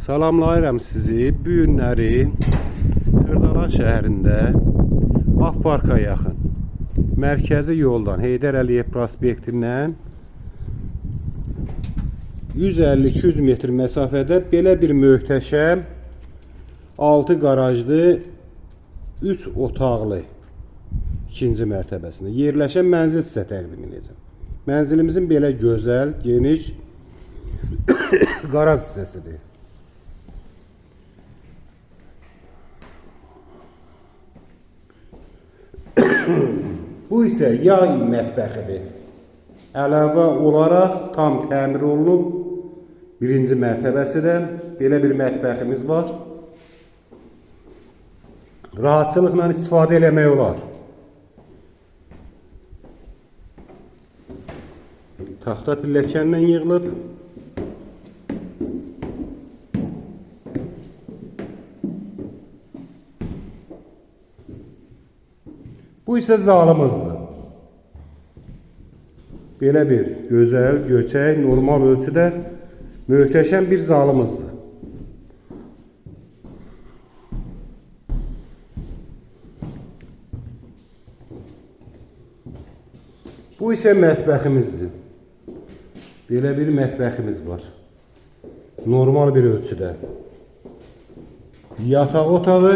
Salamlayıram sizi. Bu günləri Xırdalan şəhərində Ağparka yaxın mərkəzi yoldan Heydər Əliyev prospektindən 150-200 metr məsafədə belə bir möhtəşəm 6 qarajlı 3 otaqlı ikinci mərtəbəsində yerləşən mənzil sizə təqdim edəcəm. Mənzilimizin belə gözəl, geniş qaraj hissəsidir. Bu isə yağ mətbəxidir. Əlavə olaraq tam təmir olunub birinci mərtəbəsidən belə bir mətbəximiz var. Rahatçılıqla istifadə eləmək olar. Taxta pilləkəndən yığılıb. Bu isə zalımızdır. Belə bir gözəl, göçək, normal ölçüdə möhtəşəm bir zalımızdır. Bu isə mətbəximizdir. Belə bir mətbəximiz var. Normal bir ölçüdə. Yataq otağı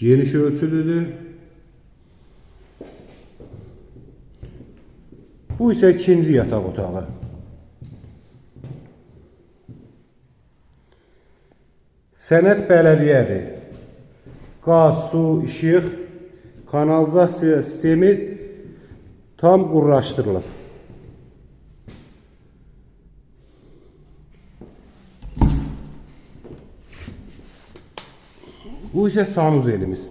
geniş ölçülüdür. Bu isə ikinci yataq otağı. Sənəd bələdiyyədir. Qaz, su, işıq, kanalizasiya sistemi tam qurlaşdırılıb. Bu isə sanuzelimiz.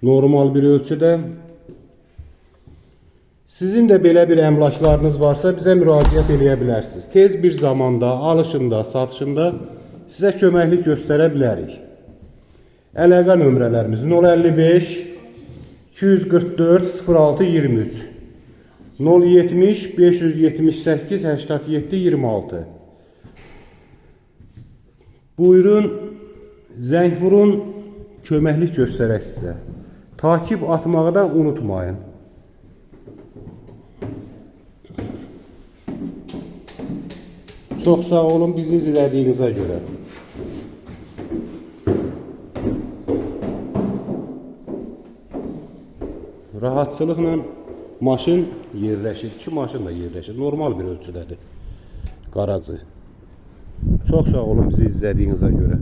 Normal bir ölçüdə. Sizin də belə bir əmlaklarınız varsa bizə müraciət eləyə bilərsiniz. Tez bir zamanda alışında, satışında sizə köməklik göstərə bilərik. Əlaqə nömrələrimiz 055 244 06 23 070 578 87 26. Buyurun, zəng vurun, köməklik göstərək sizə. Takip atmağı da unutmayın. Çox sağ olun bizi izlədiyinizə görə. Rahatçılıqla maşın yerləşir. 2 maşın da yerləşir. Normal bir ölçüdədir qarajı. Çox sağ olun bizi izlədiyinizə görə.